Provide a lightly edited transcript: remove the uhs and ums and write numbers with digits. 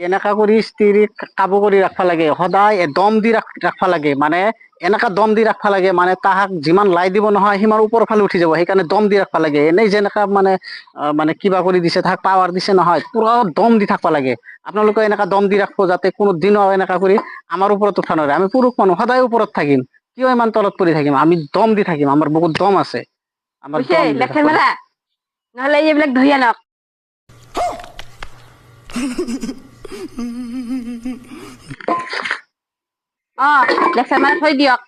এনেকা কৰি স্ত্ৰীক কাবু কৰি ৰাখবা লাগে, সদায় দম দি ৰাখবা লাগে, মানে এনেকা দম দি ৰাখবা লাগে মানে তাহাক যিমান লাই দিব নহয় সিমান ওপৰৰ ফালে উঠি যাব, সেইকাৰণে দম দি ৰাখবা লাগে। এনেই যেনেকা মানে মানে কিবা কৰি দিছে তাহাক পাৱাৰ দিছে নহয়, পুৰা দম দি থাকবা লাগে। আপোনালোকে এনেকা দম দি ৰাখব যাতে কোনো দিনো এনেকা কৰি আমাৰ ওপৰত উঠা নৰে। আমি পুৰুষ মানুহ সদায় ওপৰত থাকিম, কিয় ইমান তলত পৰি থাকিম, আমি দম দি থাকিম, আমাৰ বহুত দম আছে। আমাৰ বুজিছে দম দি লেকচাৰ থাকবা মাৰা, লাগে। নহলে এইবিলাক ধৰি আনক। অ লেকচাৰ মাৰা থৈ দিয়ক।